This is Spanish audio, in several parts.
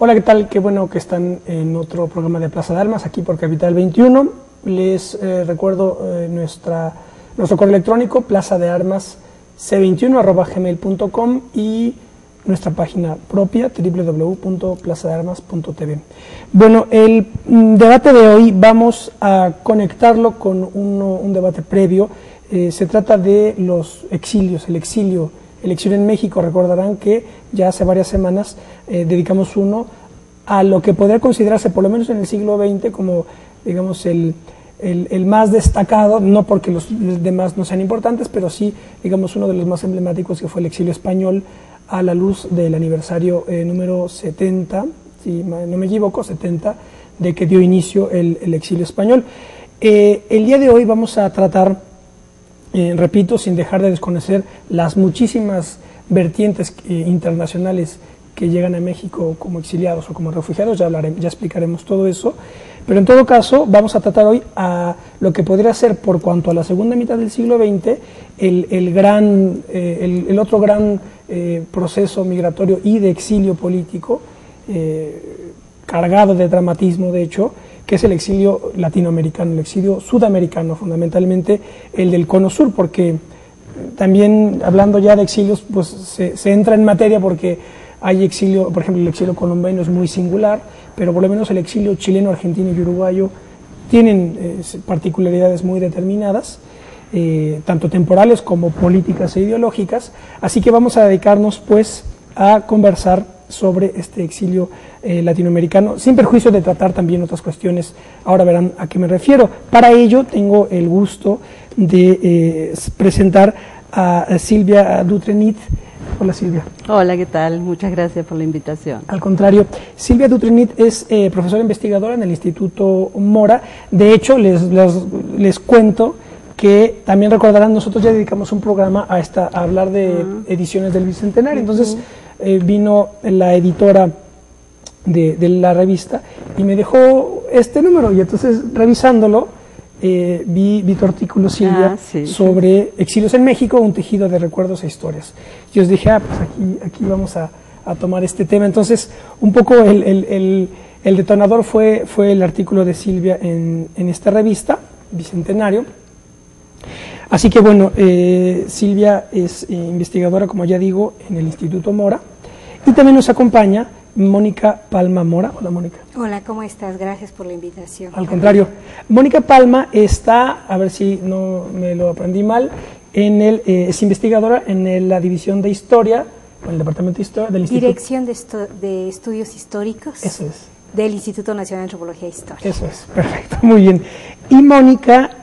Hola, ¿qué tal? Qué bueno que están en otro programa de Plaza de Armas, aquí por Capital 21. Les recuerdo nuestro correo electrónico, plazadearmasc21@gmail.com, y nuestra página propia, www.plazadearmas.tv. Bueno, el debate de hoy vamos a conectarlo con un debate previo. Se trata de los exilios, el exilio en México. Recordarán que ya hace varias semanas dedicamos uno a lo que podría considerarse, por lo menos en el siglo XX, como, digamos, el más destacado, no porque los demás no sean importantes, pero sí, digamos, uno de los más emblemáticos, que fue el exilio español, a la luz del aniversario número 70, si no me equivoco, 70, de que dio inicio el exilio español. El día de hoy vamos a tratar, repito, sin dejar de desconocer las muchísimas vertientes internacionales que llegan a México como exiliados o como refugiados, ya explicaremos todo eso, pero en todo caso vamos a tratar hoy a lo que podría ser, por cuanto a la segunda mitad del siglo XX, el otro gran proceso migratorio y de exilio político, cargado de dramatismo, de hecho, que es el exilio latinoamericano, el exilio sudamericano, fundamentalmente el del Cono Sur, porque también, hablando ya de exilios, pues se entra en materia, porque hay exilio, por ejemplo, el exilio colombiano es muy singular, pero por lo menos el exilio chileno, argentino y uruguayo tienen particularidades muy determinadas, tanto temporales como políticas e ideológicas. Así que vamos a dedicarnos, pues, a conversar sobre este exilio latinoamericano, sin perjuicio de tratar también otras cuestiones. Ahora verán a qué me refiero. Para ello tengo el gusto de presentar a Silvia Dutrenit. Hola, Silvia. Hola, ¿qué tal? Muchas gracias por la invitación. Al contrario, Silvia Dutrenit es profesora investigadora en el Instituto Mora. De hecho, les cuento que también recordarán, nosotros ya dedicamos un programa a hablar de ediciones del Bicentenario. Entonces vino la editora de la revista y me dejó este número, y entonces, revisándolo, vi tu artículo, Silvia, sobre exilios en México, un tejido de recuerdos e historias. Yo os dije, pues aquí vamos a tomar este tema. Entonces, un poco el detonador fue el artículo de Silvia en esta revista, Bicentenario. Así que bueno, Silvia es investigadora, como ya digo, en el Instituto Mora, y también nos acompaña Mónica Palma Mora. Hola, Mónica. Hola, ¿cómo estás? Gracias por la invitación. Al contrario, Mónica Palma está, a ver si no me lo aprendí mal, es investigadora en la división de Historia, en el Departamento de Historia del Instituto. Dirección de Estudios Históricos. Eso es. Del Instituto Nacional de Antropología e Historia. Eso es, perfecto, muy bien. Y Mónica,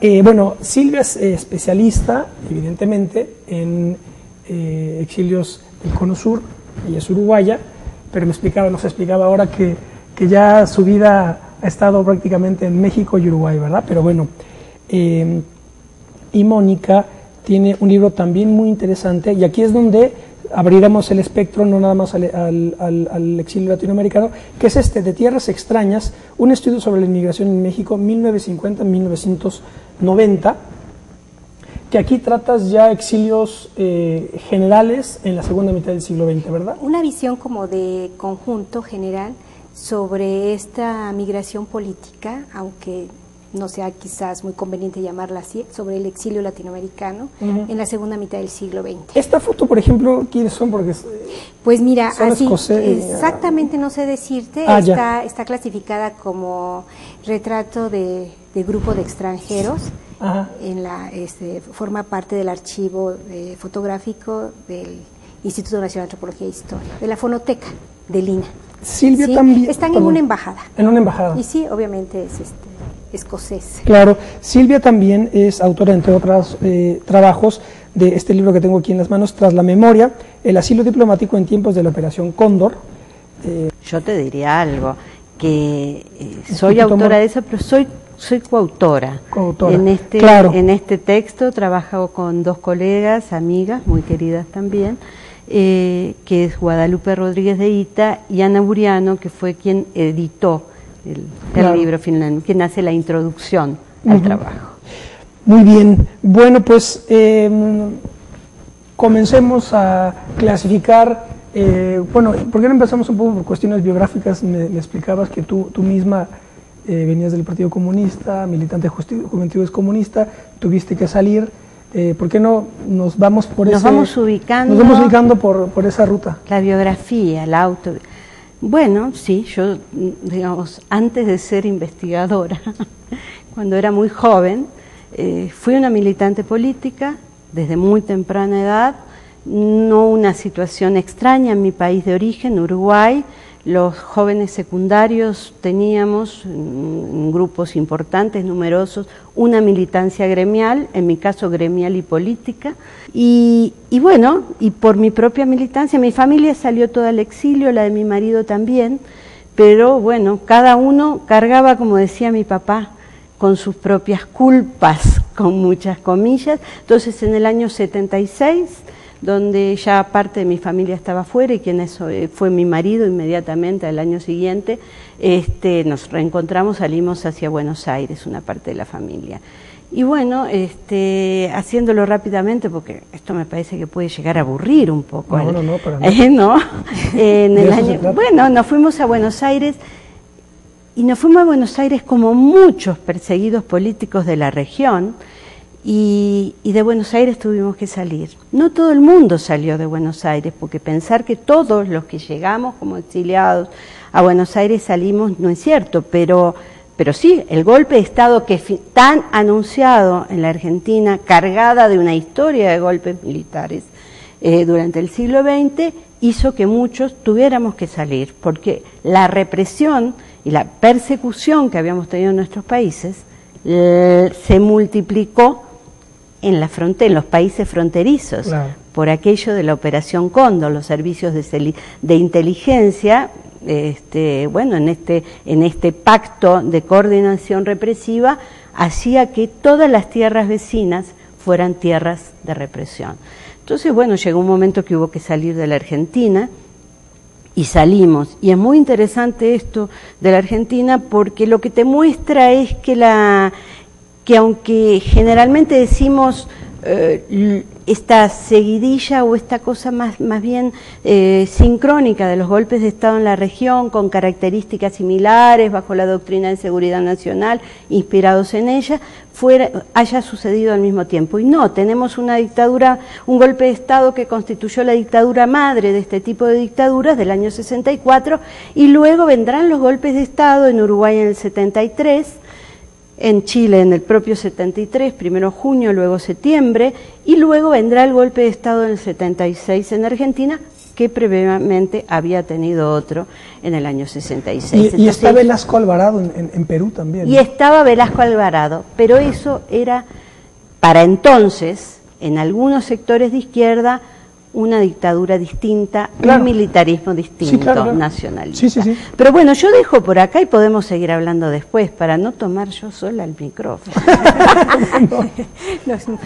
Silvia es especialista, evidentemente, en exilios del Cono Sur. Ella es uruguaya, pero nos explicaba ahora que ya su vida ha estado prácticamente en México y Uruguay, ¿verdad? Pero bueno, y Mónica tiene un libro también muy interesante, y aquí es donde abriremos el espectro, no nada más al exilio latinoamericano, que es De Tierras Extrañas, un estudio sobre la inmigración en México 1950-1990, que aquí tratas ya exilios generales en la segunda mitad del siglo XX, ¿verdad? Una visión como de conjunto general sobre esta migración política, aunque no sea quizás muy conveniente llamarla así, sobre el exilio latinoamericano en la segunda mitad del siglo XX. Esta foto, por ejemplo, ¿quiénes son? Porque pues mira, así, exactamente no sé decirte, está clasificada como retrato de grupo de extranjeros. Forma parte del archivo fotográfico del Instituto Nacional de Antropología e Historia, de la Fonoteca de Lina. Silvia también están en una embajada. En una embajada. Y sí, obviamente es escocés. Claro, Silvia también es autora, entre otros trabajos, de este libro que tengo aquí en las manos, Tras la memoria, el asilo diplomático en tiempos de la Operación Cóndor. Yo te diría algo, que soy autora de eso, pero soy coautora. En este texto trabajo con dos colegas, amigas, muy queridas también, que es Guadalupe Rodríguez de Ita y Ana Buriano, que fue quien editó el libro finalmente, quien hace la introducción al trabajo. Muy bien, bueno, pues comencemos a clasificar Bueno, ¿por qué no empezamos un poco por cuestiones biográficas? Me explicabas que tú misma venías del Partido Comunista, militante Juventudes Comunista, tuviste que salir. ¿Por qué no nos vamos por nos vamos ubicando por esa ruta? La biografía, la auto... Bueno, sí, yo, digamos, antes de ser investigadora, cuando era muy joven, fui una militante política desde muy temprana edad, no una situación extraña en mi país de origen, Uruguay. Los jóvenes secundarios teníamos, en grupos importantes, numerosos, una militancia gremial, en mi caso gremial y política, y bueno, y por mi propia militancia, mi familia salió toda al exilio, la de mi marido también, pero bueno, cada uno cargaba, como decía mi papá, con sus propias culpas, con muchas comillas. Entonces en el año 76, donde ya parte de mi familia estaba fuera y quien fue mi marido inmediatamente al año siguiente, nos reencontramos, salimos hacia Buenos Aires, una parte de la familia. Y bueno, haciéndolo rápidamente, porque esto me parece que puede llegar a aburrir un poco. No, para nada. ¿No? Bueno, nos fuimos a Buenos Aires, y nos fuimos a Buenos Aires como muchos perseguidos políticos de la región, y de Buenos Aires tuvimos que salir. No todo el mundo salió de Buenos Aires, porque pensar que todos los que llegamos como exiliados a Buenos Aires salimos no es cierto, pero sí, el golpe de Estado que tan anunciado en la Argentina, cargada de una historia de golpes militares durante el siglo XX, hizo que muchos tuviéramos que salir, porque la represión y la persecución que habíamos tenido en nuestros países se multiplicó en los países fronterizos, claro, por aquello de la Operación Cóndor, los servicios de inteligencia, bueno, en este pacto de coordinación represiva, hacía que todas las tierras vecinas fueran tierras de represión. Entonces, bueno, llegó un momento que hubo que salir de la Argentina, y salimos. Y es muy interesante esto de la Argentina, porque lo que te muestra es que aunque generalmente decimos esta seguidilla o esta cosa más bien sincrónica de los golpes de Estado en la región, con características similares, bajo la doctrina de seguridad nacional, inspirados en ella, haya sucedido al mismo tiempo. Y no, tenemos una dictadura, un golpe de Estado que constituyó la dictadura madre de este tipo de dictaduras del año 64, y luego vendrán los golpes de Estado en Uruguay en el 73, en Chile en el propio 73, primero junio, luego septiembre, y luego vendrá el golpe de Estado en el 76 en Argentina, que previamente había tenido otro en el año 66. Y está Velasco Alvarado en Perú también. Y estaba Velasco Alvarado, pero eso era, para entonces, en algunos sectores de izquierda, una dictadura distinta, claro, un militarismo distinto, sí, claro, nacionalista. Sí. Pero bueno, yo dejo por acá y podemos seguir hablando después, para no tomar yo sola el micrófono.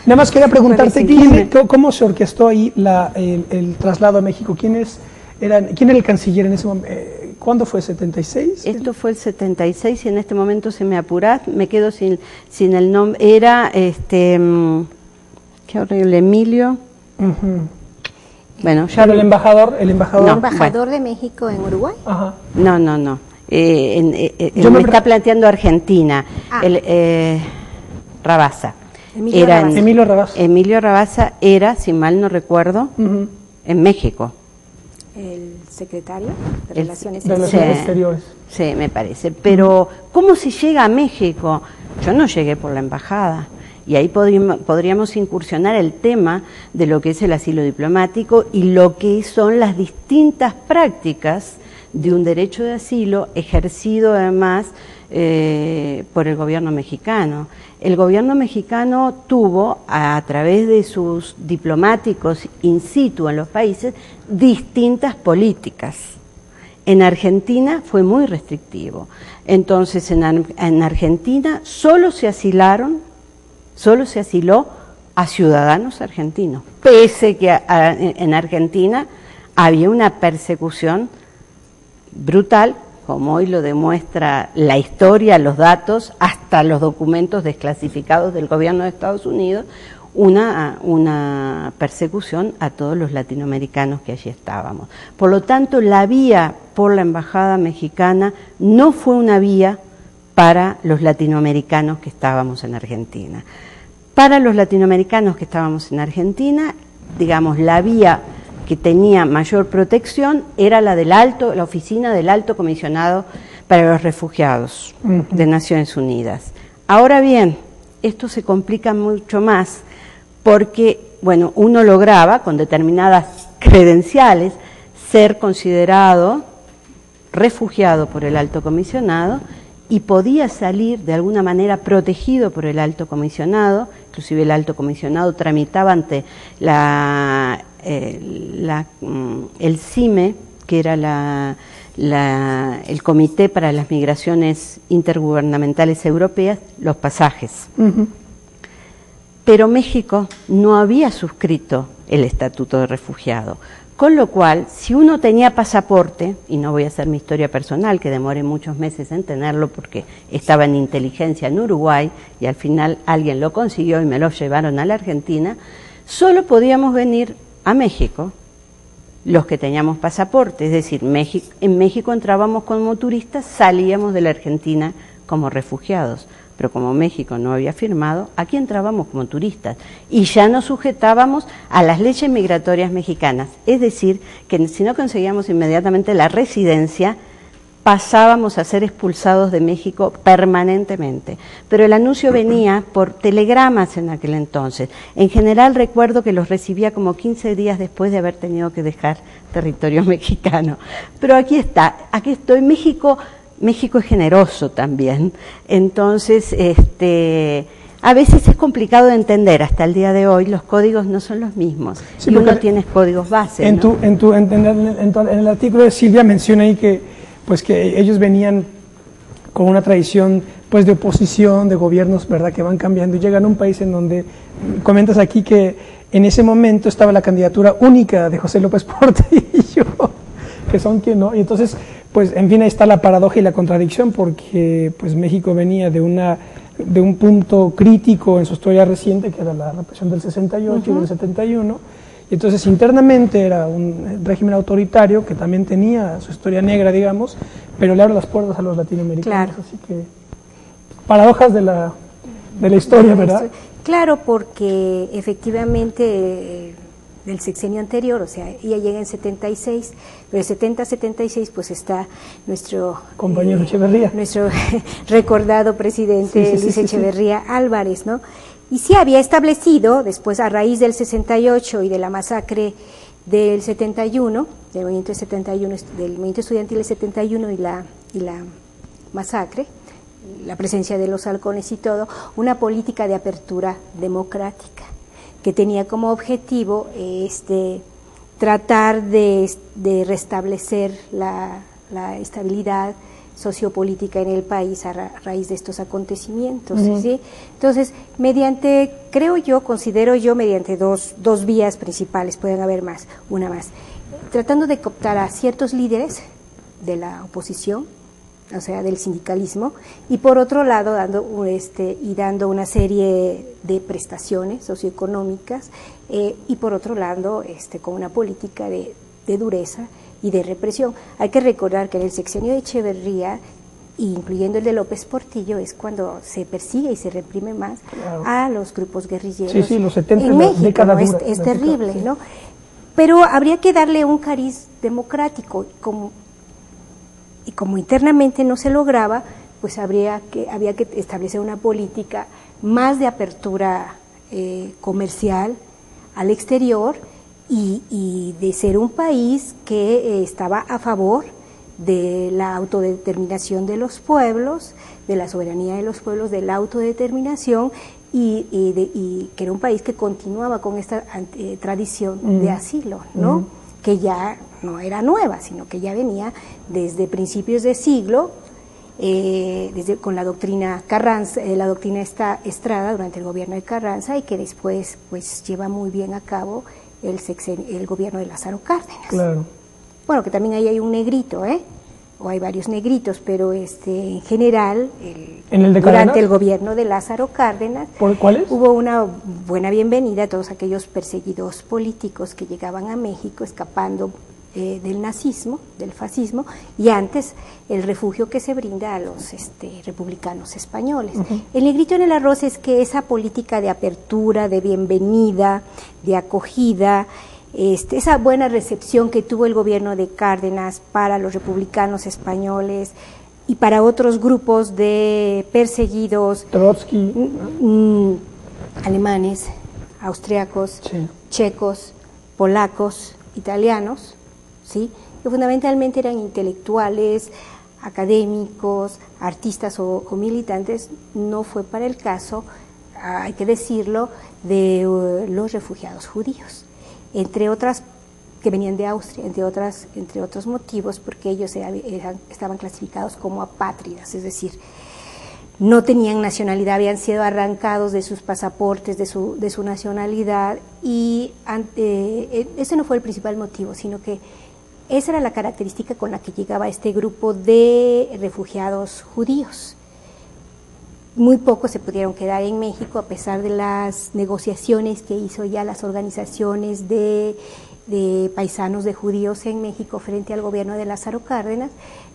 Nada más quería preguntarte, ¿cómo se orquestó ahí el traslado a México? ¿Quién era el canciller en ese momento? ¿Cuándo fue? ¿76? Esto fue el 76, y en este momento, se me apurás, me quedo sin el nombre. Era, qué horrible, Emilio. Bueno, ya el embajador de México en Uruguay. Ajá. No. Me está planteando Argentina. Rabasa. Emilio Rabasa era, si mal no recuerdo, en México. El secretario de Relaciones Exteriores. Sí, me parece. Pero, ¿cómo se llega a México? Yo no llegué por la embajada. Y ahí podríamos incursionar el tema de lo que es el asilo diplomático y lo que son las distintas prácticas de un derecho de asilo ejercido además por el gobierno mexicano. El gobierno mexicano tuvo, a través de sus diplomáticos in situ en los países, distintas políticas. En Argentina fue muy restrictivo. Entonces, en Argentina solo se asiló a ciudadanos argentinos, pese que en Argentina había una persecución brutal, como hoy lo demuestra la historia, los datos, hasta los documentos desclasificados del gobierno de Estados Unidos, una persecución a todos los latinoamericanos que allí estábamos. Por lo tanto, la vía por la embajada mexicana no fue una vía para los latinoamericanos que estábamos en Argentina. Para los latinoamericanos que estábamos en Argentina, digamos, la vía que tenía mayor protección era la oficina del Alto Comisionado para los Refugiados de Naciones Unidas. Ahora bien, esto se complica mucho más porque, bueno, uno lograba con determinadas credenciales ser considerado refugiado por el Alto Comisionado y podía salir de alguna manera protegido por el Alto Comisionado. Inclusive el Alto Comisionado tramitaba ante el CIME, que era el Comité para las Migraciones Intergubernamentales Europeas, los pasajes. Pero México no había suscrito el Estatuto de Refugiado, con lo cual, si uno tenía pasaporte, y no voy a hacer mi historia personal, que demoré muchos meses en tenerlo porque estaba en inteligencia en Uruguay, y al final alguien lo consiguió y me lo llevaron a la Argentina, solo podíamos venir a México los que teníamos pasaporte, es decir, en México entrábamos como turistas, salíamos de la Argentina como refugiados. Pero como México no había firmado, aquí entrábamos como turistas y ya nos sujetábamos a las leyes migratorias mexicanas. Es decir, que si no conseguíamos inmediatamente la residencia, pasábamos a ser expulsados de México permanentemente. Pero el anuncio venía por telegramas en aquel entonces. En general recuerdo que los recibía como 15 días después de haber tenido que dejar territorio mexicano. Pero aquí estoy, México es generoso también, entonces a veces es complicado de entender, hasta el día de hoy los códigos no son los mismos, sí, y uno tiene códigos base. En el artículo de Silvia menciona ahí que ellos venían con una tradición pues de oposición, de gobiernos, ¿verdad?, que van cambiando y llegan a un país en donde, comentas aquí que en ese momento estaba la candidatura única de José López Portillo, que son quien no, y entonces pues en fin ahí está la paradoja y la contradicción, porque pues México venía de un punto crítico en su historia reciente, que era la represión del 68 y del 71, y entonces internamente era un régimen autoritario que también tenía su historia negra, digamos, pero le abre las puertas a los latinoamericanos, claro. Así que paradojas de la historia, ¿verdad? Claro, porque efectivamente del sexenio anterior, o sea, ella llega en 76, pero el 70-76 pues está nuestro compañero Echeverría, nuestro recordado presidente Luis Echeverría Álvarez, ¿no? Y sí había establecido, después a raíz del 68 y de la masacre del 71, del movimiento estudiantil del 71 y la masacre, la presencia de los halcones y todo, una política de apertura democrática que tenía como objetivo tratar de restablecer la estabilidad sociopolítica en el país a raíz de estos acontecimientos, ¿sí? Entonces, considero yo, mediante dos vías principales, pueden haber más, una más, tratando de cooptar a ciertos líderes de la oposición, o sea, del sindicalismo, y por otro lado dando una serie de prestaciones socioeconómicas, y por otro lado con una política de dureza y de represión. Hay que recordar que en el sexenio de Echeverría, incluyendo el de López Portillo, es cuando se persigue y se reprime más a los grupos guerrilleros. Sí, los 70 en México, ¿no? Es terrible, ¿no? Pero habría que darle un cariz democrático, y como internamente no se lograba, pues había que establecer una política más de apertura comercial al exterior y de ser un país que estaba a favor de la autodeterminación de los pueblos, de la soberanía de los pueblos, de la autodeterminación y que era un país que continuaba con esta tradición de asilo, ¿no? Que ya no era nueva, sino que ya venía desde principios de siglo, con la doctrina Carranza, la doctrina Estrada durante el gobierno de Carranza, y que después pues lleva muy bien a cabo el gobierno de Lázaro Cárdenas. Claro. Bueno, que también ahí hay un negrito, o hay varios negritos, pero en general, durante el gobierno de Lázaro Cárdenas, ¿cuáles? Hubo una buena bienvenida a todos aquellos perseguidos políticos que llegaban a México escapando del nazismo, del fascismo, y antes el refugio que se brinda a los republicanos españoles. El negrito en el arroz es que esa política de apertura, de bienvenida, de acogida, esa buena recepción que tuvo el gobierno de Cárdenas para los republicanos españoles y para otros grupos de perseguidos, Trotsky, alemanes, austriacos, sí, checos, polacos, italianos, ¿sí?, que fundamentalmente eran intelectuales, académicos, artistas o militantes. No fue para el caso, hay que decirlo, de los refugiados judíos, entre otras que venían de Austria, entre otros motivos, porque ellos estaban clasificados como apátridas, es decir, no tenían nacionalidad, habían sido arrancados de sus pasaportes, de su nacionalidad, y ese no fue el principal motivo, sino que esa era la característica con la que llegaba este grupo de refugiados judíos. Muy pocos se pudieron quedar en México a pesar de las negociaciones que hizo ya las organizaciones de paisanos de judíos en México frente al gobierno de Lázaro Cárdenas,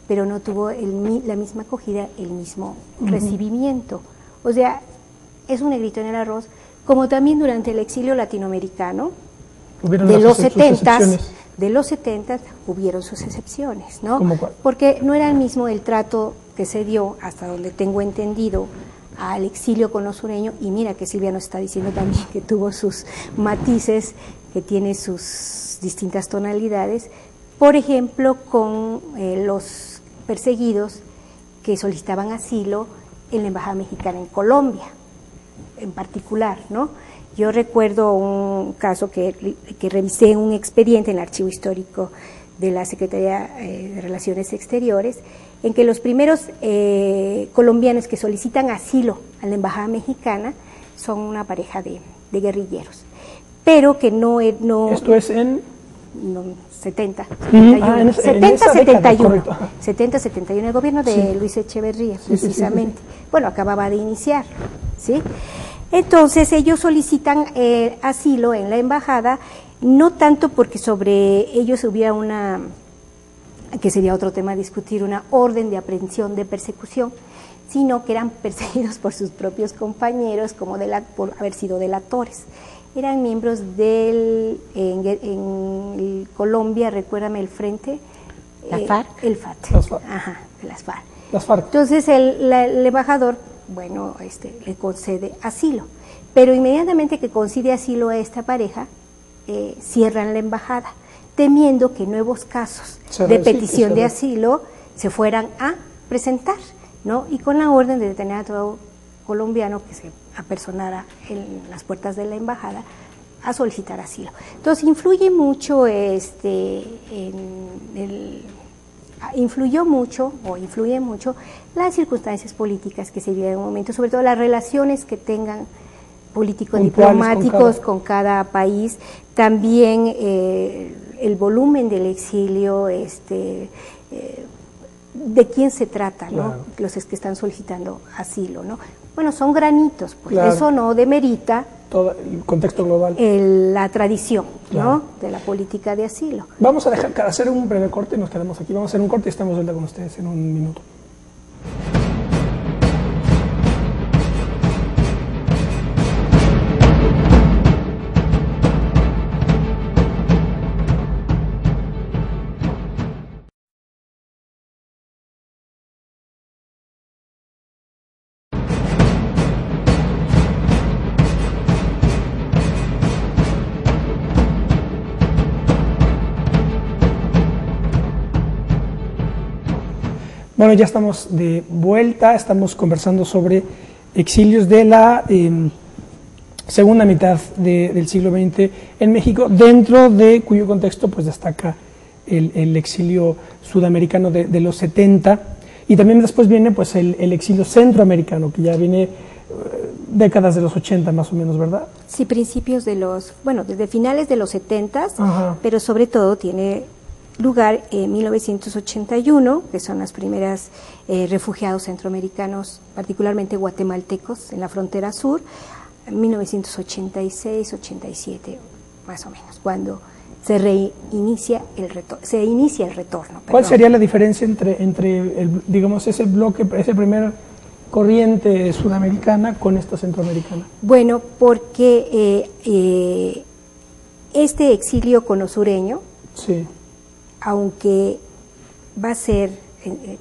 pero no tuvo la misma acogida, el mismo recibimiento. O sea, es un negrito en el arroz, como también durante el exilio latinoamericano de los 70 hubieron sus excepciones, ¿no? ¿Cómo cuál? Porque no era el mismo el trato que se dio, hasta donde tengo entendido, al exilio con los sureños, y mira que Silvia nos está diciendo también que tuvo sus matices, que tiene sus distintas tonalidades, por ejemplo, con los perseguidos que solicitaban asilo en la Embajada Mexicana en Colombia, en particular, ¿no? Yo recuerdo un caso que revisé en un expediente en el Archivo Histórico de la Secretaría de Relaciones Exteriores, en que los primeros colombianos que solicitan asilo a la Embajada Mexicana son una pareja de guerrilleros, pero que no... Esto es en... 70, 71, el gobierno de Luis Echeverría, precisamente. Bueno, acababa de iniciar, ¿sí? Entonces ellos solicitan asilo en la embajada, no tanto porque sobre ellos hubiera una, que sería otro tema a discutir, una orden de aprehensión de persecución, sino que eran perseguidos por sus propios compañeros por haber sido delatores. Eran miembros en Colombia, recuérdame el frente. ¿La FARC? El FAT. Las FARC. Ajá, de las FARC. Las FARC. Entonces el embajador, bueno, le concede asilo, pero inmediatamente que concede asilo a esta pareja, cierran la embajada, temiendo que nuevos casos de petición de asilo se fueran a presentar, ¿no? Y con la orden de detener a todo colombiano que se apersonara en las puertas de la embajada a solicitar asilo. Entonces influye mucho influye mucho las circunstancias políticas que se viven en un momento, sobre todo las relaciones que tengan políticos diplomáticos con cada país, también el volumen del exilio, de quién se trata, ¿no? Claro. Los que están solicitando asilo, ¿no? Bueno, son granitos, pues claro. Eso no demerita todo el contexto global, la tradición, claro, ¿no?, de la política de asilo. Vamos a hacer un breve corte y nos quedamos aquí. Vamos a hacer un corte y estamos de vuelta con ustedes en un minuto. Bueno, ya estamos de vuelta, estamos conversando sobre exilios de la segunda mitad del siglo XX en México, dentro de cuyo contexto pues destaca el exilio sudamericano de los 70, y también después viene pues el exilio centroamericano, que ya viene décadas de los 80 más o menos, ¿verdad? Sí, principios desde finales de los 70, pero sobre todo tiene lugar en 1981, que son las primeras refugiados centroamericanos, particularmente guatemaltecos, en la frontera sur, 1986, 87, más o menos, cuando se inicia el retorno. ¿Cuál sería la diferencia entre digamos, ese bloque, ese primer corriente sudamericana con esta centroamericana? Bueno, porque este exilio conosureño, sí, aunque va a ser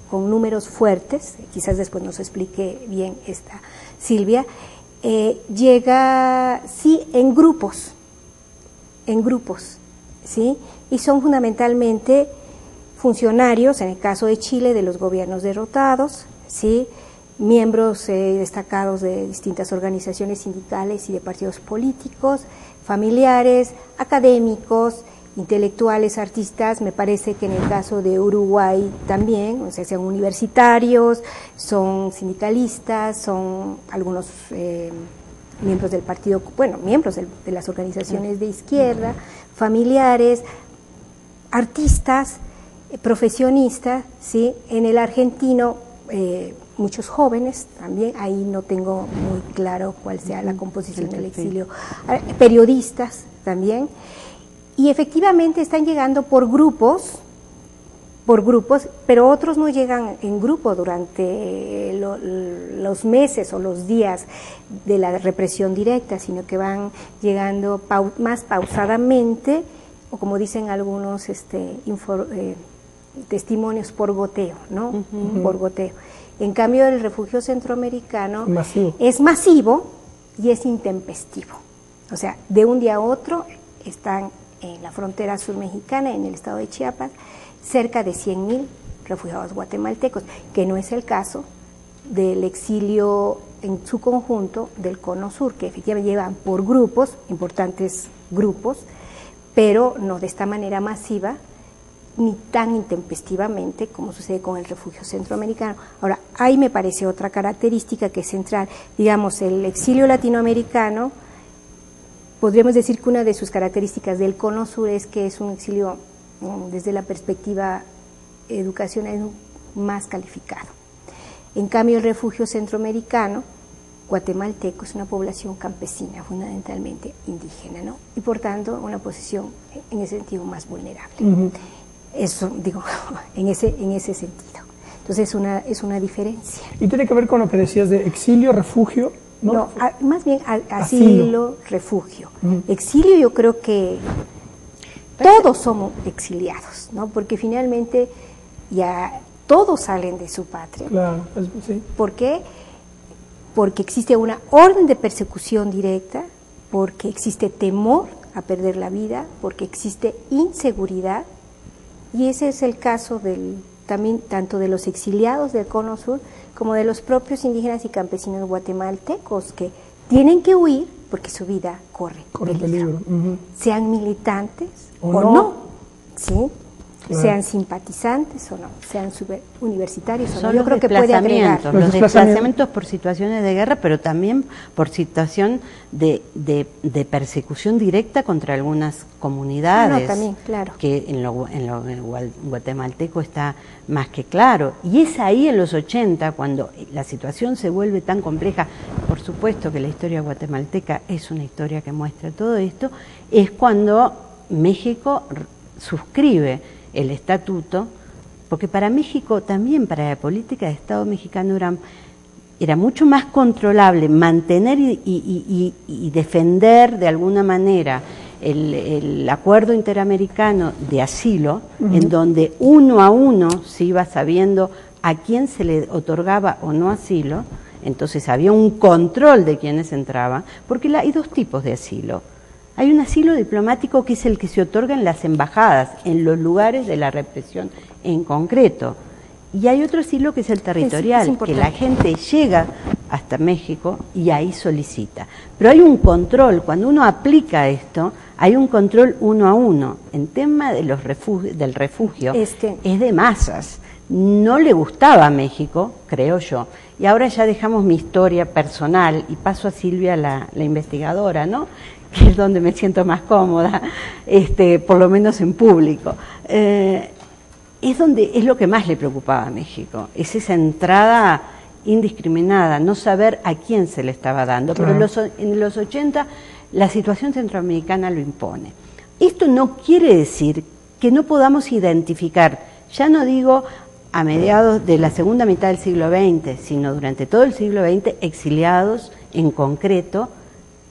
con números fuertes, quizás después nos explique bien esta Silvia, llega sí en grupos, ¿sí? Y son fundamentalmente funcionarios, en el caso de Chile, de los gobiernos derrotados, ¿sí? Miembros destacados de distintas organizaciones sindicales y de partidos políticos, familiares, académicos, intelectuales, artistas. Me parece que en el caso de Uruguay también, o sea, sean universitarios, son sindicalistas, son algunos miembros del partido, bueno, miembros de las organizaciones de izquierda, familiares, artistas, profesionistas, ¿sí? En el argentino, muchos jóvenes también, ahí no tengo muy claro cuál sea la composición del exilio, periodistas también, y efectivamente están llegando por grupos, pero otros no llegan en grupo durante los meses o los días de la represión directa, sino que van llegando más pausadamente, o como dicen algunos testimonios, por goteo, ¿no? Por goteo. En cambio, el refugio centroamericano es masivo y es intempestivo. O sea, de un día a otro están en la frontera sur mexicana, en el estado de Chiapas, cerca de 100.000 refugiados guatemaltecos, que no es el caso del exilio en su conjunto del Cono Sur, que efectivamente llevan por grupos, importantes grupos, pero no de esta manera masiva, ni tan intempestivamente como sucede con el refugio centroamericano. Ahora, ahí me parece otra característica que es central. Digamos, el exilio latinoamericano, podríamos decir que una de sus características del Cono Sur es que es un exilio desde la perspectiva educacional más calificado. En cambio, el refugio centroamericano, guatemalteco, es una población campesina, fundamentalmente indígena, ¿no? Y por tanto, una posición en ese sentido más vulnerable. Eso, digo, en ese sentido. Entonces, es una diferencia. ¿Y tiene que ver con lo que decías de exilio, refugio? No, más bien asilo, refugio. Exilio, yo creo que todos somos exiliados, ¿no? Porque finalmente ya todos salen de su patria. Claro, sí. ¿Por qué? Porque existe una orden de persecución directa, porque existe temor a perder la vida, porque existe inseguridad, y ese es el caso también tanto de los exiliados del Cono Sur como de los propios indígenas y campesinos guatemaltecos, que tienen que huir porque su vida corre peligro. Sean militantes o no, ¿sí? Claro. Sean simpatizantes o no, sean universitarios o no. Yo creo que puede agregar los desplazamientos por situaciones de guerra, pero también por situación de persecución directa contra algunas comunidades. También, claro. Que en lo guatemalteco está más que claro. Y es ahí en los 80 cuando la situación se vuelve tan compleja. Por supuesto que la historia guatemalteca es una historia que muestra todo esto. Es cuando México suscribe el estatuto, porque para México también, para la política de Estado mexicano era mucho más controlable mantener y defender de alguna manera el acuerdo interamericano de asilo, en donde uno a uno se iba sabiendo a quién se le otorgaba o no asilo. Entonces había un control de quienes entraban, porque hay dos tipos de asilo. Hay un asilo diplomático que es el que se otorga en las embajadas, en los lugares de la represión en concreto. Y hay otro asilo que es el territorial, que la gente llega hasta México y ahí solicita. Pero hay un control, cuando uno aplica esto, hay un control uno a uno. En tema de del refugio, es de masas. No le gustaba a México, creo yo. Y ahora ya dejamos mi historia personal y paso a Silvia, la investigadora, ¿no? que es donde me siento más cómoda, por lo menos en público. Es lo que más le preocupaba a México, es esa entrada indiscriminada, no saber a quién se le estaba dando. Pero en los 80 la situación centroamericana lo impone. Esto no quiere decir que no podamos identificar, ya no digo a mediados de la segunda mitad del siglo XX, sino durante todo el siglo XX, exiliados en concreto,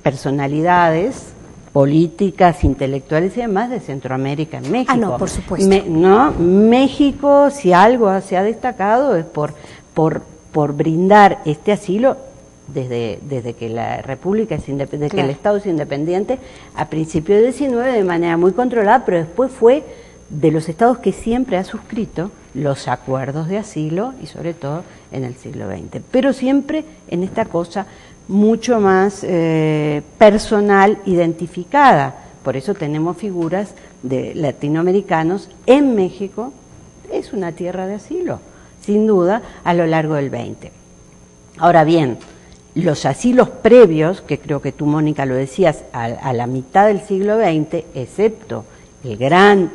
personalidades políticas, intelectuales y demás de Centroamérica en México. Ah, no, por supuesto. México, si algo se ha destacado, es por brindar este asilo desde que la República es independiente, desde que el Estado es independiente, a principios del XIX de manera muy controlada, pero después fue de los estados que siempre ha suscrito los acuerdos de asilo y sobre todo en el siglo XX, pero siempre en esta cosa mucho más personal, identificada. Por eso tenemos figuras de latinoamericanos en México, es una tierra de asilo, sin duda, a lo largo del XX. Ahora bien, los asilos previos, que creo que tú, Mónica, lo decías, a la mitad del siglo XX, excepto el gran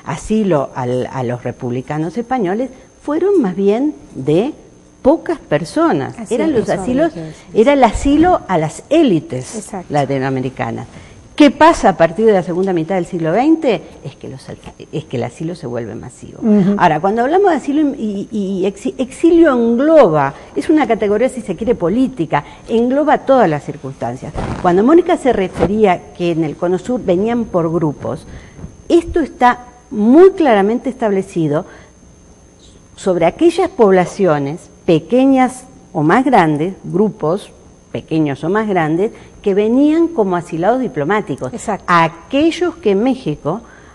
asilo a los republicanos españoles, fueron más bien de pocas personas. Eran los asilos, era el asilo a las élites latinoamericanas. ¿Qué pasa a partir de la segunda mitad del siglo XX? Es que el asilo se vuelve masivo. Ahora, cuando hablamos de asilo y exilio engloba, es una categoría, si se quiere, política, engloba todas las circunstancias. Cuando Mónica se refería que en el Cono Sur venían por grupos, esto está muy claramente establecido sobre aquellas poblaciones pequeñas o más grandes, grupos pequeños o más grandes, que venían como asilados diplomáticos. Aquellos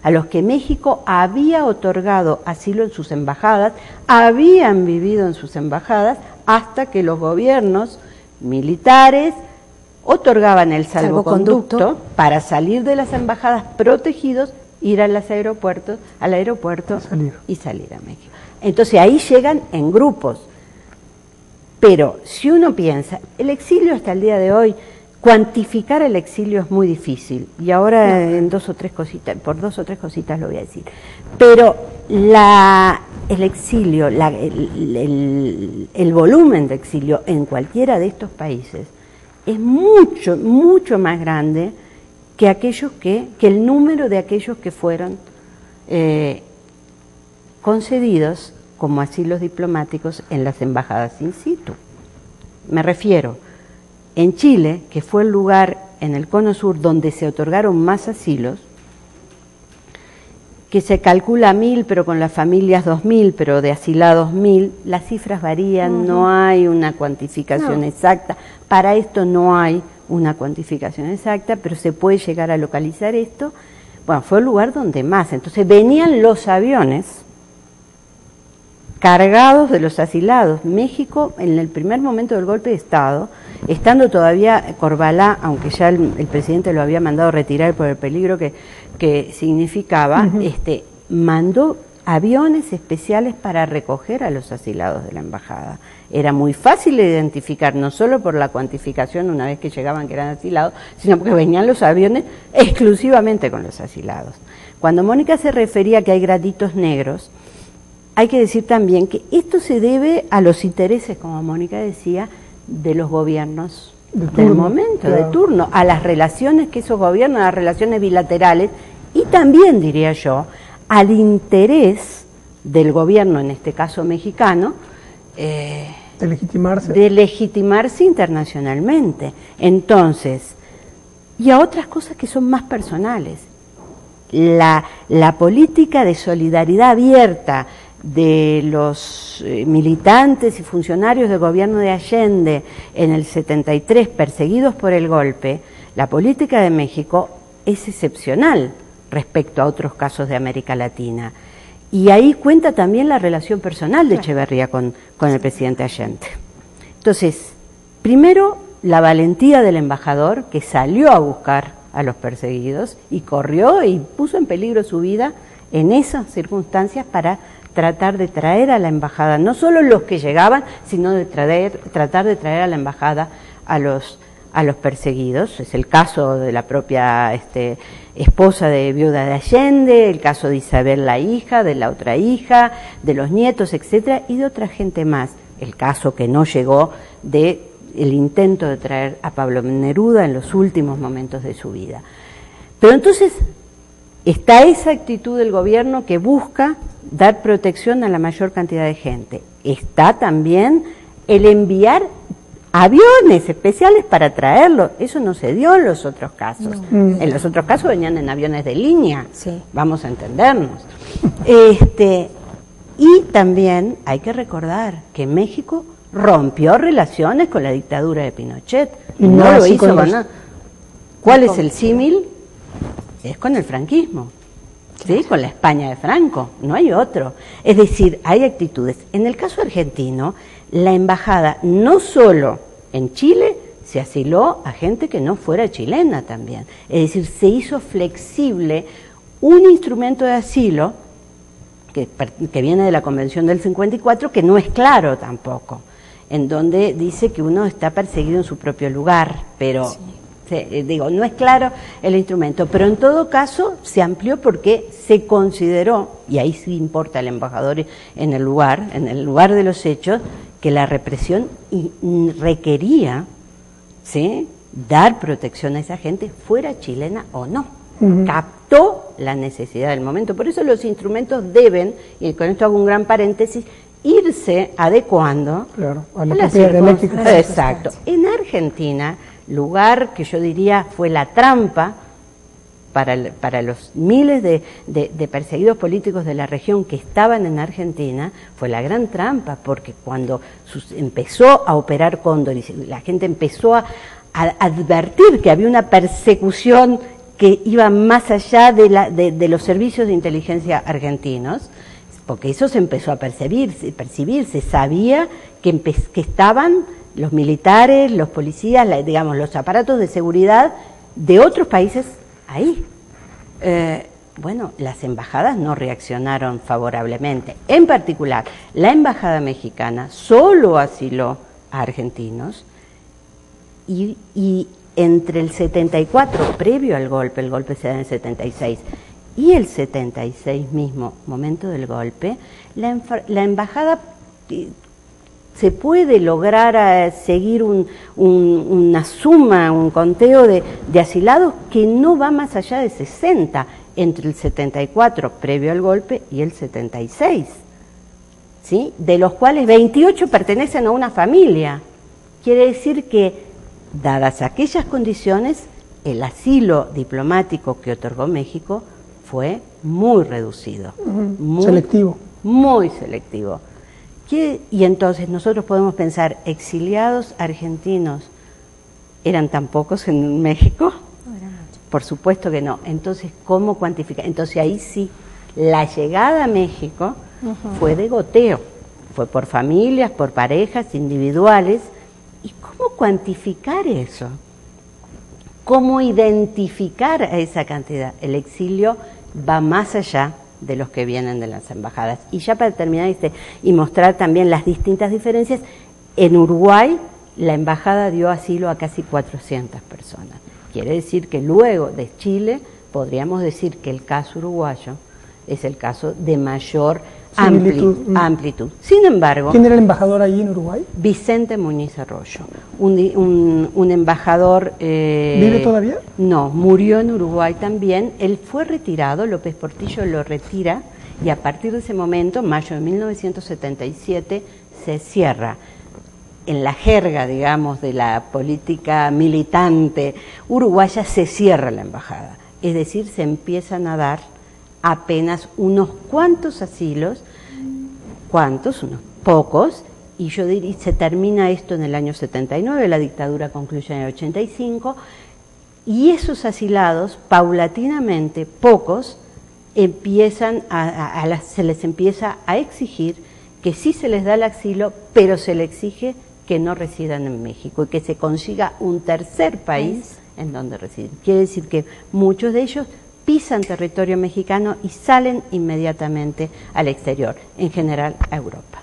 a los que México había otorgado asilo en sus embajadas, habían vivido en sus embajadas hasta que los gobiernos militares otorgaban el salvoconducto para salir de las embajadas protegidos, ir a los aeropuertos, y salir a México. Entonces ahí llegan en grupos. Pero si uno piensa, el exilio hasta el día de hoy, cuantificar el exilio es muy difícil, y ahora por dos o tres cositas lo voy a decir. Pero el exilio, el volumen de exilio en cualquiera de estos países es mucho, mucho más grande que el número de aquellos que fueron concedidos como asilos diplomáticos en las embajadas in situ. Me refiero, en Chile, que fue el lugar en el Cono Sur donde se otorgaron más asilos, que se calcula 1000, pero con las familias 2000, pero de asilados 1000, las cifras varían, no hay una cuantificación exacta, para esto no hay una cuantificación exacta, pero se puede llegar a localizar esto. Bueno, fue el lugar donde más, entonces venían los aviones cargados de los asilados. México, en el primer momento del golpe de Estado, estando todavía Corvalá, aunque ya el presidente lo había mandado retirar por el peligro que significaba, mandó aviones especiales para recoger a los asilados de la embajada. Era muy fácil de identificar, no solo por la cuantificación una vez que llegaban que eran asilados, sino porque venían los aviones exclusivamente con los asilados. Cuando Mónica se refería a que hay graditos negros, hay que decir también que esto se debe a los intereses, como Mónica decía, de los gobiernos del momento, de turno, a las relaciones que esos gobiernos, a las relaciones bilaterales, y también, diría yo, al interés del gobierno, en este caso mexicano, de legitimarse internacionalmente. Entonces, y a otras cosas que son más personales. La política de solidaridad abierta de los militantes y funcionarios del gobierno de Allende en el 73 perseguidos por el golpe, la política de México es excepcional respecto a otros casos de América Latina. Y ahí cuenta también la relación personal de Echeverría con el presidente Allende. Entonces, primero, la valentía del embajador que salió a buscar a los perseguidos y corrió y puso en peligro su vida en esas circunstancias para tratar de traer a la embajada, no solo los que llegaban, sino de tratar de traer a la embajada a a los perseguidos. Es el caso de la propia esposa de viuda de Allende, el caso de Isabel la hija, de la otra hija, de los nietos, etcétera, y de otra gente más. El caso que no llegó de el intento de traer a Pablo Neruda en los últimos momentos de su vida. Pero entonces está esa actitud del gobierno que busca dar protección a la mayor cantidad de gente. Está también el enviar aviones especiales para traerlo. Eso no se dio en los otros casos. No. En los otros casos venían en aviones de línea. Sí. Vamos a entendernos. Y también hay que recordar que México rompió relaciones con la dictadura de Pinochet. Y no lo hizo con nada. ¿Cuál es el símil? Es con el franquismo. ¿Sí? Con la España de Franco, no hay otro. Es decir, hay actitudes. En el caso argentino, la embajada no solo en Chile se asiló a gente que no fuera chilena también. Es decir, se hizo flexible un instrumento de asilo que viene de la Convención del 54, que no es claro tampoco, en donde dice que uno está perseguido en su propio lugar, pero... Sí. No es claro el instrumento, pero en todo caso se amplió porque se consideró, y ahí sí importa el embajador en el lugar de los hechos, que la represión requería, ¿sí?, dar protección a esa gente, fuera chilena o no. Captó la necesidad del momento. Por eso los instrumentos deben, y con esto hago un gran paréntesis, irse adecuando a la propia dialéctica. Exacto. En Argentina, lugar que yo diría fue la trampa para los miles de perseguidos políticos de la región que estaban en Argentina, fue la gran trampa, porque cuando empezó a operar Cóndor y la gente empezó a advertir que había una persecución que iba más allá de los servicios de inteligencia argentinos, porque eso se empezó a percibir, se sabía que estaban los militares, los policías, digamos, los aparatos de seguridad de otros países ahí. Bueno, las embajadas no reaccionaron favorablemente. En particular, la embajada mexicana solo asiló a argentinos y entre el 74, previo al golpe, el golpe se da en el 76, y el 76 mismo, momento del golpe, la embajada... se puede lograr seguir una suma, un conteo de asilados que no va más allá de 60 entre el 74, previo al golpe, y el 76, ¿sí?, de los cuales 28 pertenecen a una familia. Quiere decir que, dadas aquellas condiciones, el asilo diplomático que otorgó México fue muy reducido. Selectivo. Muy selectivo. Y entonces nosotros podemos pensar, ¿exiliados argentinos eran tan pocos en México? Por supuesto que no. Entonces, ¿cómo cuantificar? Entonces ahí sí, la llegada a México fue de goteo, fue por familias, por parejas individuales. ¿Y cómo cuantificar eso? ¿Cómo identificar a esa cantidad? El exilio va más allá de los que vienen de las embajadas. Y ya para terminar y mostrar también las distintas diferencias, en Uruguay la embajada dio asilo a casi 400 personas. Quiere decir que luego de Chile podríamos decir que el caso uruguayo es el caso de mayor amplitud. Sin embargo... ¿Quién era el embajador allí en Uruguay? Vicente Muñiz Arroyo, un embajador... ¿Vive todavía? No, murió en Uruguay también. Él fue retirado, López Portillo lo retira, y a partir de ese momento, mayo de 1977, se cierra. En la jerga, digamos, de la política militante uruguaya, se cierra la embajada. Es decir, se empiezan a dar apenas unos cuantos asilos, unos pocos, y yo diría, se termina esto en el año 79, la dictadura concluye en el 85, y esos asilados, paulatinamente, pocos, se les empieza a exigir que sí se les da el asilo, pero se les exige que no residan en México y que se consiga un tercer país en donde residen. Quiere decir que muchos de ellos pisan territorio mexicano y salen inmediatamente al exterior, en general a Europa.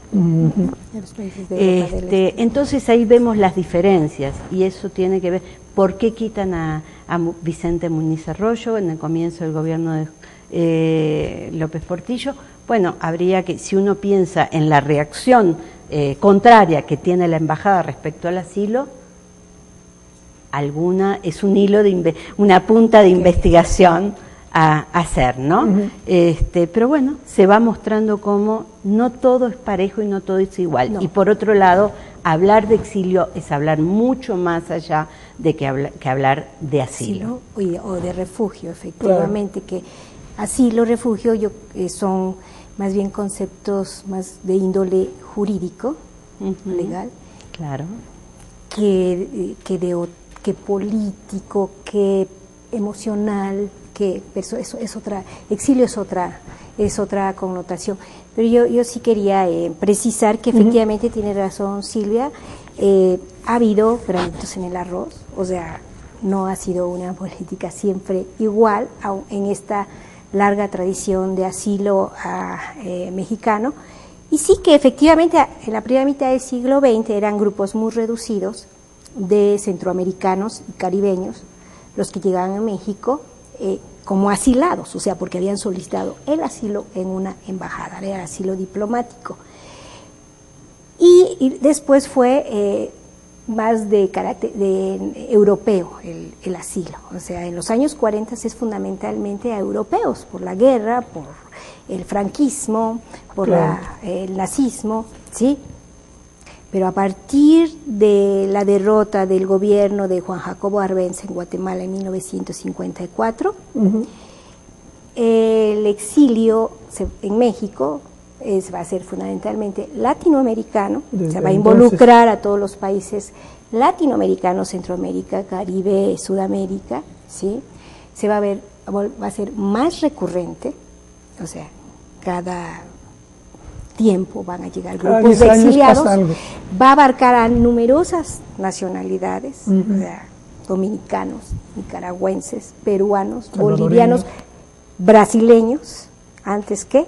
Entonces ahí vemos las diferencias y eso tiene que ver, ¿por qué quitan a Vicente Muñiz Arroyo en el comienzo del gobierno de López Portillo? Bueno, habría que, si uno piensa en la reacción contraria que tiene la embajada respecto al asilo, es un hilo una punta de investigación a hacer, ¿no? Pero bueno, se va mostrando cómo no todo es parejo y no todo es igual. No. Y por otro lado, hablar de exilio es hablar mucho más allá de que hablar de asilo. O de refugio, efectivamente, claro. Que asilo, refugio, son más bien conceptos más de índole jurídico, legal, claro, que político, que emocional, que eso es otra, exilio es otra connotación. Pero yo sí quería precisar que efectivamente tiene razón Silvia, ha habido granitos en el arroz, o sea, no ha sido una política siempre igual en esta larga tradición de asilo mexicano, y sí que efectivamente en la primera mitad del siglo XX eran grupos muy reducidos de centroamericanos y caribeños los que llegaban a México como asilados, o sea, porque habían solicitado el asilo en una embajada, era asilo diplomático. Y después fue más de carácter europeo el asilo, o sea, en los años 40 es fundamentalmente a europeos, por la guerra, por el franquismo, por el nazismo, ¿sí? Pero a partir de la derrota del gobierno de Juan Jacobo Arbenz en Guatemala en 1954, el exilio en México va a ser fundamentalmente latinoamericano, se va a involucrar a todos los países latinoamericanos, Centroamérica, Caribe, Sudamérica, ¿sí? Va a ser más recurrente, o sea, cada tiempo van a llegar grupos de exiliados, va a abarcar a numerosas nacionalidades, o sea, dominicanos, nicaragüenses, peruanos, bolivianos, brasileños, antes que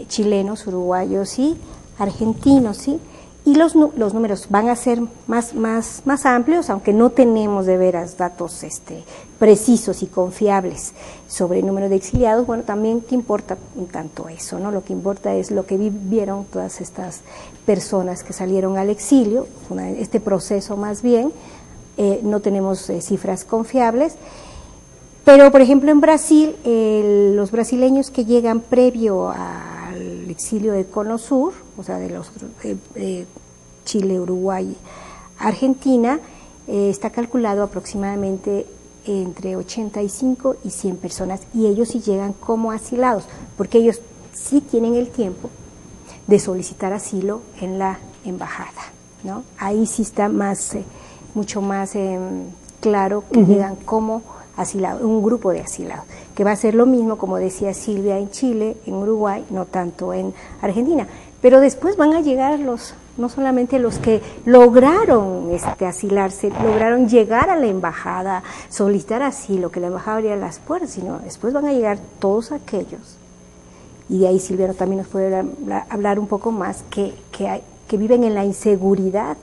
chilenos, uruguayos y argentinos, ¿sí? Y los números van a ser más amplios, aunque no tenemos de veras datos precisos y confiables sobre el número de exiliados. Bueno, también ¿qué importa tanto eso, no? Lo que importa es lo que vivieron todas estas personas que salieron al exilio, este proceso más bien, no tenemos cifras confiables. Pero, por ejemplo, en Brasil, los brasileños que llegan previo al exilio del Cono Sur, o sea, de los Chile, Uruguay, Argentina, está calculado aproximadamente entre 85 y 100 personas, y ellos sí llegan como asilados, porque ellos sí tienen el tiempo de solicitar asilo en la embajada, ¿no? Ahí sí está mucho más claro que llegan como asilados, un grupo de asilados, que va a ser lo mismo, como decía Silvia, en Chile, en Uruguay, no tanto en Argentina. Pero después van a llegar no solamente los que lograron asilarse, lograron llegar a la embajada, solicitar asilo, que la embajada abría las puertas, sino después van a llegar todos aquellos, y de ahí Silvia también nos puede hablar un poco más, que viven en la inseguridad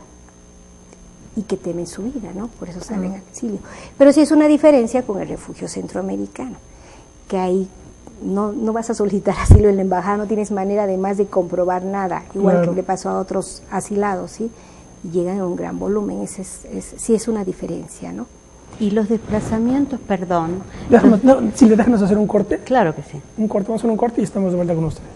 y que temen su vida, ¿no? Por eso salen al exilio. Pero sí es una diferencia con el refugio centroamericano, que ahí no vas a solicitar asilo en la embajada, no tienes manera además de comprobar nada, igual que le pasó a otros asilados, ¿sí? Y llegan a un gran volumen, sí es una diferencia, ¿no? Y los desplazamientos, perdón. Déjanos hacer un corte. Claro que sí. Un corte, vamos a hacer un corte y estamos de vuelta con ustedes.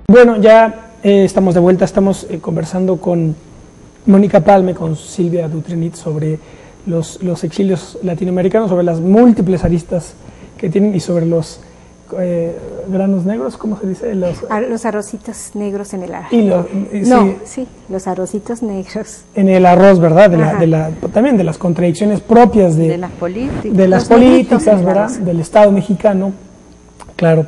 Bueno, ya estamos de vuelta, estamos conversando con Mónica Palme, con Silvia Dutrenit sobre los exilios latinoamericanos, sobre las múltiples aristas que tienen y sobre los granos negros, ¿cómo se dice? Los arrocitos negros en el arroz. Los arrocitos negros. En el arroz, ¿verdad? También de las contradicciones propias de las políticas, ¿verdad? Del Estado mexicano, claro,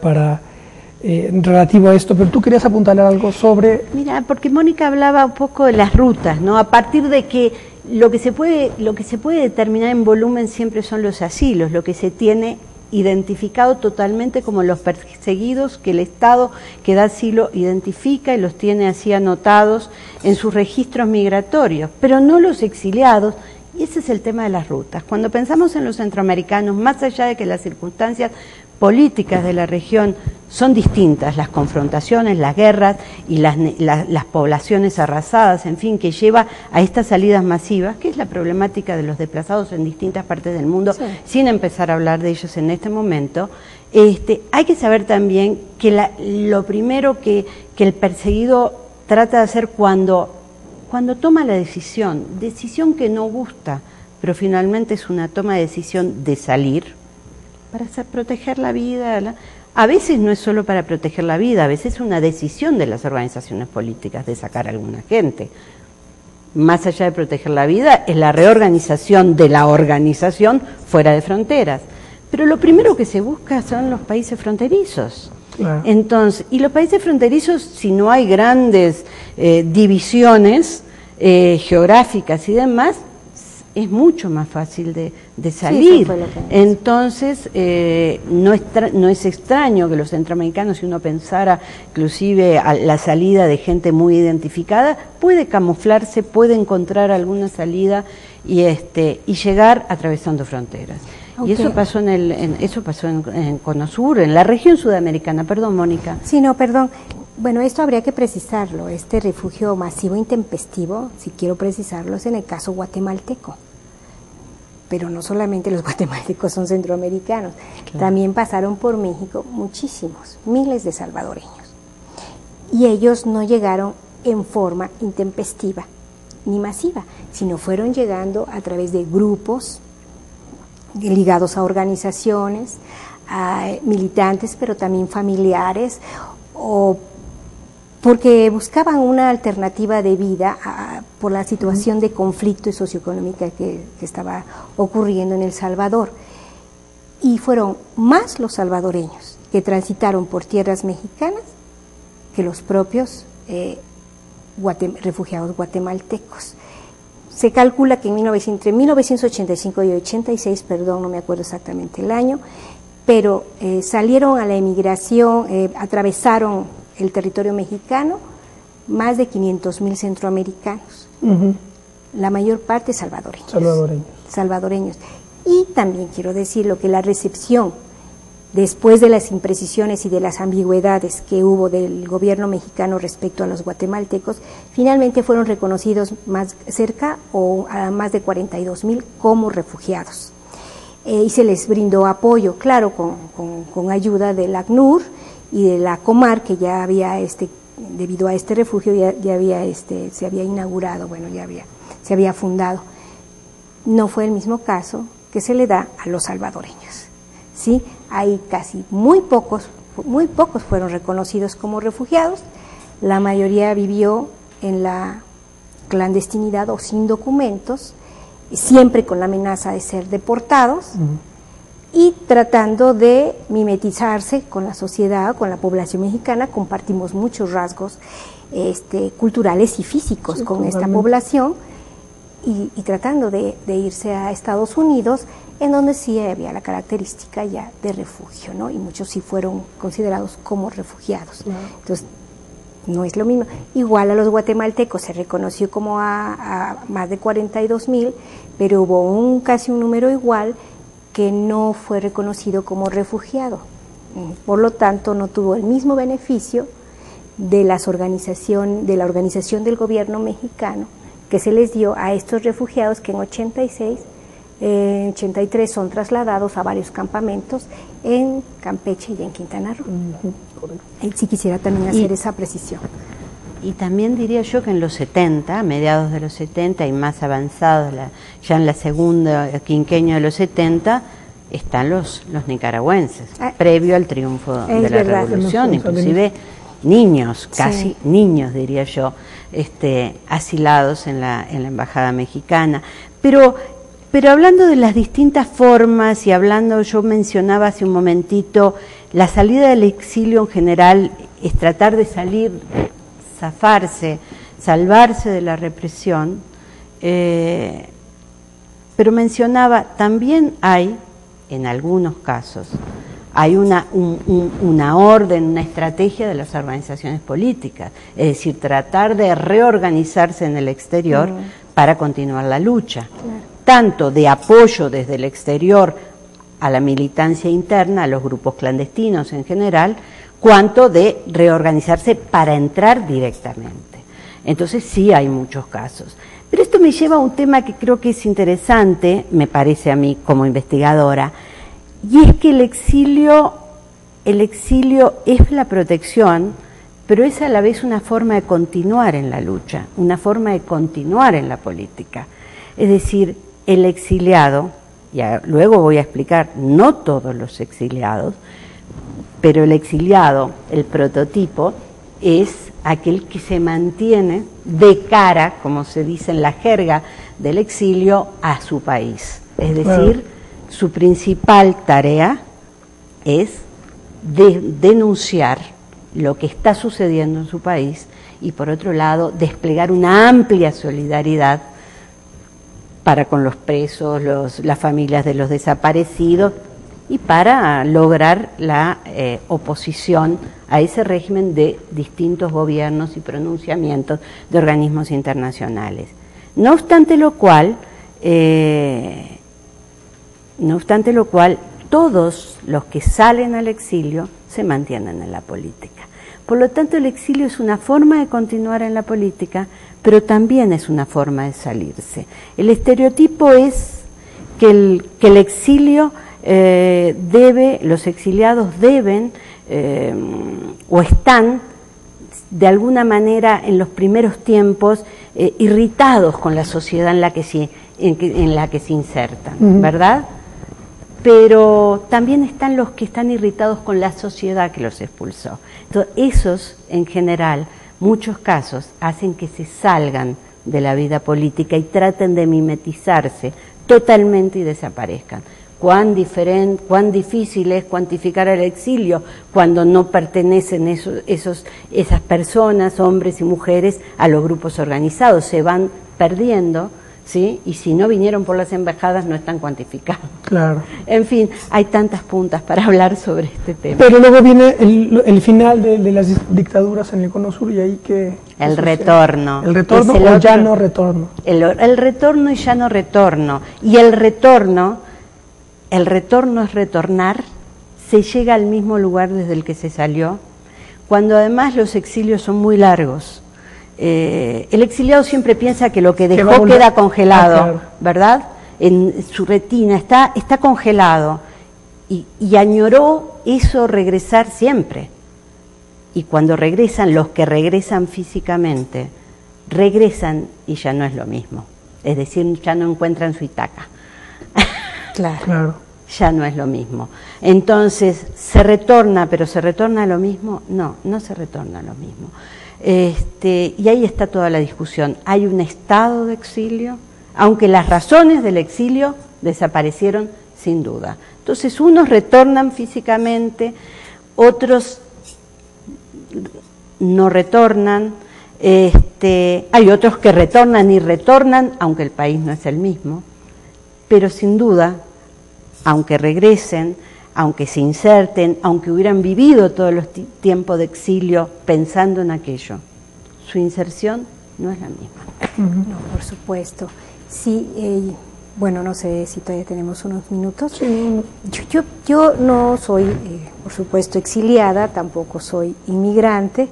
relativo a esto. Pero tú querías apuntarle algo sobre... Mira, porque Mónica hablaba un poco de las rutas, ¿no? A partir de que lo que se puede determinar en volumen siempre son los asilos, lo que se tiene identificado totalmente como los perseguidos, que el Estado que da asilo identifica y los tiene así anotados en sus registros migratorios, pero no los exiliados. Y ese es el tema de las rutas. Cuando pensamos en los centroamericanos, más allá de que las circunstancias políticas de la región son distintas, las confrontaciones, las guerras y las poblaciones arrasadas, en fin, que lleva a estas salidas masivas, que es la problemática de los desplazados en distintas partes del mundo, sin empezar a hablar de ellos en este momento. Hay que saber también que lo primero que el perseguido trata de hacer cuando toma la decisión que no gusta, pero finalmente es una toma de decisión de salir, para proteger la vida. A veces no es solo para proteger la vida, a veces es una decisión de las organizaciones políticas de sacar a alguna gente. Más allá de proteger la vida, es la reorganización de la organización fuera de fronteras. Pero lo primero que se busca son los países fronterizos. Claro. Entonces, y los países fronterizos, si no hay grandes divisiones geográficas y demás, es mucho más fácil de salir. Entonces, no es extraño que los centroamericanos, si uno pensara inclusive a la salida de gente muy identificada, puede camuflarse, puede encontrar alguna salida y llegar atravesando fronteras. Okay. Y eso pasó en Cono Sur, en la región sudamericana. Perdón, Mónica. Sí, no, perdón. Bueno, esto habría que precisarlo. Este refugio masivo intempestivo, si quiero precisarlo, es en el caso guatemalteco. Pero no solamente los guatemaltecos son centroamericanos, claro. También pasaron por México muchísimos, miles de salvadoreños. Y ellos no llegaron en forma intempestiva ni masiva, sino fueron llegando a través de grupos ligados a organizaciones, a militantes, pero también familiares, o porque buscaban una alternativa de vida por la situación de conflicto y socioeconómica que estaba ocurriendo en El Salvador. Y fueron más los salvadoreños que transitaron por tierras mexicanas que los propios refugiados guatemaltecos. Se calcula que entre 1985 y 86, perdón, no me acuerdo exactamente el año, pero salieron a la emigración, atravesaron el territorio mexicano más de 500,000 centroamericanos, la mayor parte salvadoreños. Y también quiero decirlo que la recepción, después de las imprecisiones y de las ambigüedades que hubo del gobierno mexicano respecto a los guatemaltecos, finalmente fueron reconocidos cerca o a más de 42,000 como refugiados. Y se les brindó apoyo, claro, con ayuda del ACNUR y de la Comar, que ya había, debido a este refugio, se había inaugurado, se había fundado. No fue el mismo caso que se le da a los salvadoreños, ¿sí? Hay muy pocos fueron reconocidos como refugiados, la mayoría vivió en la clandestinidad o sin documentos, siempre con la amenaza de ser deportados, y tratando de mimetizarse con la sociedad, con la población mexicana. Compartimos muchos rasgos culturales y físicos con esta población, y tratando de irse a Estados Unidos, en donde sí había la característica ya de refugio, ¿no? Y muchos sí fueron considerados como refugiados. Entonces, no es lo mismo. Igual a los guatemaltecos se reconoció como a más de 42,000, pero hubo casi un número igual que no fue reconocido como refugiado. Por lo tanto, no tuvo el mismo beneficio de la organización del gobierno mexicano que se les dio a estos refugiados, que en 83 son trasladados a varios campamentos en Campeche y en Quintana Roo. Sí quisiera también hacer esa precisión. Y también diría yo que en los 70, a mediados de los 70 y más avanzados, ya en la segunda quinquenio de los 70, están los nicaragüenses, previo al triunfo de la revolución, inclusive niños, casi niños diría yo, asilados en la embajada mexicana. Pero hablando de las distintas formas y hablando, yo mencionaba hace un momentito, la salida del exilio en general es tratar de salir, zafarse, salvarse de la represión, pero mencionaba, también hay, en algunos casos, hay una orden, una estrategia de las organizaciones políticas, es decir, tratar de reorganizarse en el exterior para continuar la lucha, tanto de apoyo desde el exterior a la militancia interna, a los grupos clandestinos en general, cuanto de reorganizarse para entrar directamente. Entonces sí hay muchos casos. Pero esto me lleva a un tema que creo que es interesante, me parece a mí como investigadora, y es que el exilio es la protección, pero es a la vez una forma de continuar en la lucha, una forma de continuar en la política. Es decir, el exiliado, y luego voy a explicar, no todos los exiliados, pero el exiliado, el prototipo, es aquel que se mantiene de cara, como se dice en la jerga del exilio, a su país. Es decir, su principal tarea es denunciar lo que está sucediendo en su país y, por otro lado, desplegar una amplia solidaridad para con los presos, las familias de los desaparecidos y para lograr la oposición a ese régimen de distintos gobiernos y pronunciamientos de organismos internacionales. No obstante lo cual, todos los que salen al exilio se mantienen en la política. Por lo tanto, el exilio es una forma de continuar en la política, pero también es una forma de salirse. El estereotipo es que el exilio los exiliados deben o están de alguna manera en los primeros tiempos irritados con la sociedad en la que se insertan, ¿verdad? Pero también están los que están irritados con la sociedad que los expulsó. Entonces, esos, en general, muchos casos, hacen que se salgan de la vida política y traten de mimetizarse totalmente y desaparezcan. Cuán difícil es cuantificar el exilio cuando no pertenecen esas personas, hombres y mujeres, a los grupos organizados. Se van perdiendo, ¿sí? Y si no vinieron por las embajadas no están cuantificados. Claro. En fin, hay tantas puntas para hablar sobre este tema. Pero luego viene el final de las dictaduras en el Cono Sur y ahí que... El retorno. ¿El retorno o ya no retorno? El retorno y ya no retorno. Y el retorno es retornar, se llega al mismo lugar desde el que se salió, cuando además los exilios son muy largos. El exiliado siempre piensa que lo que dejó queda congelado, claro, ¿verdad? En su retina está congelado y añoró eso, regresar siempre. Y cuando regresan, los que regresan físicamente, regresan y ya no es lo mismo. Es decir, ya no encuentran su Itaca. Claro. Ya no es lo mismo. Entonces, ¿se retorna, pero se retorna a lo mismo? No, no se retorna a lo mismo. Y ahí está toda la discusión. Hay un estado de exilio, aunque las razones del exilio desaparecieron sin duda. Entonces, unos retornan físicamente, otros no retornan, hay otros que retornan y retornan, aunque el país no es el mismo, pero sin duda, aunque regresen, aunque se inserten, aunque hubieran vivido todos los tiempos de exilio pensando en aquello, su inserción no es la misma. No, por supuesto. Sí, bueno, no sé si todavía tenemos unos minutos. Sí. Yo no soy, por supuesto, exiliada, tampoco soy inmigrante,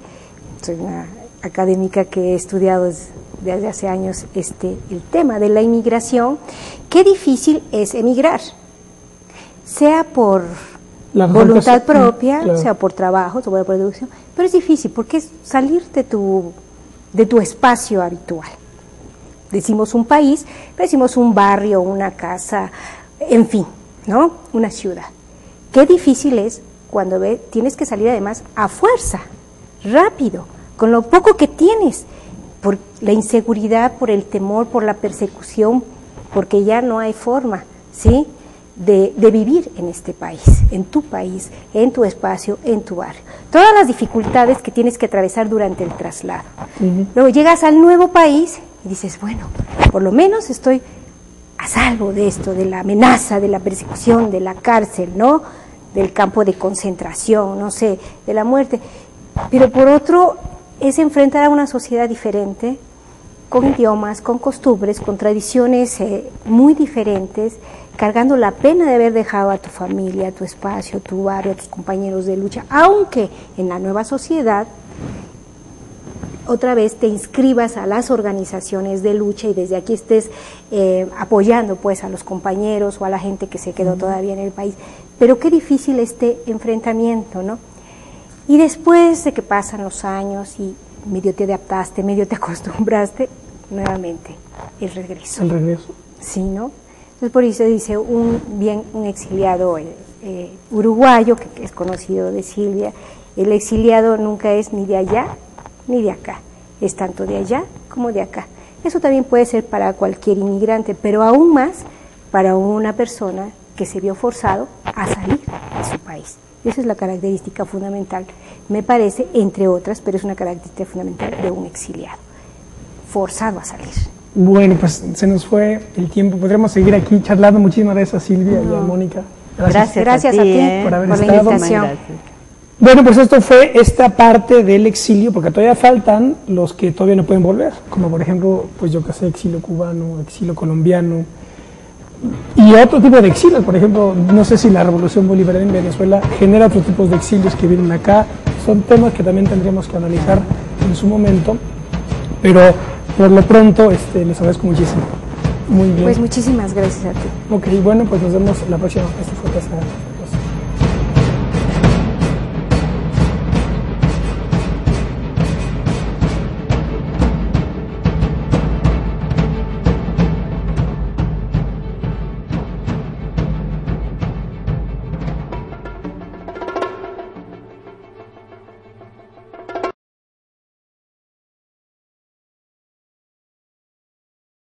soy una académica que he estudiado desde hace años el tema de la inmigración. Qué difícil es emigrar, sea por voluntad propia, claro, sea por trabajo, por producción, pero es difícil porque es salir de tu espacio habitual. Decimos un país, pero decimos un barrio, una casa, en fin. ¿no? Una ciudad. Qué difícil es cuando tienes que salir además a fuerza, rápido, con lo poco que tienes, por la inseguridad, por el temor, por la persecución, porque ya no hay forma, ¿sí?, de vivir en este país, en tu espacio, en tu barrio. Todas las dificultades que tienes que atravesar durante el traslado. Luego llegas al nuevo país y dices, bueno, por lo menos estoy a salvo de esto, de la amenaza, de la persecución, de la cárcel, ¿no?, del campo de concentración, no sé, de la muerte. Pero por otro, es enfrentar a una sociedad diferente, con idiomas, con costumbres, con tradiciones muy diferentes, cargando la pena de haber dejado a tu familia, a tu espacio, a tu barrio, a tus compañeros de lucha, aunque en la nueva sociedad otra vez te inscribas a las organizaciones de lucha y desde aquí estés apoyando pues a los compañeros o a la gente que se quedó todavía en el país. Pero qué difícil este enfrentamiento, ¿no? Y después de que pasan los años y medio te adaptaste, medio te acostumbraste, nuevamente el regreso. El regreso. Sí, ¿no? Entonces por eso dice un exiliado uruguayo, que es conocido de Silvia, el exiliado nunca es ni de allá ni de acá, es tanto de allá como de acá. Eso también puede ser para cualquier inmigrante, pero aún más para una persona que se vio forzado a salir de su país. Esa es la característica fundamental, me parece, entre otras, pero es una característica fundamental de un exiliado, forzado a salir. Bueno, pues se nos fue el tiempo, podremos seguir aquí charlando. Muchísimas gracias a Silvia y a Mónica. Gracias a ti por haber por estado. La invitación. Bueno, pues esto fue esta parte del exilio, porque todavía faltan los que todavía no pueden volver, como por ejemplo, pues yo que sé, exilio cubano, exilio colombiano, y otro tipo de exilios. Por ejemplo, no sé si la revolución bolivariana en Venezuela genera otros tipos de exilios que vienen acá. Son temas que también tendríamos que analizar en su momento, pero por lo pronto les agradezco muchísimo. Muy bien. Pues muchísimas gracias a ti. Ok, bueno, pues nos vemos la próxima. Esto fue Casa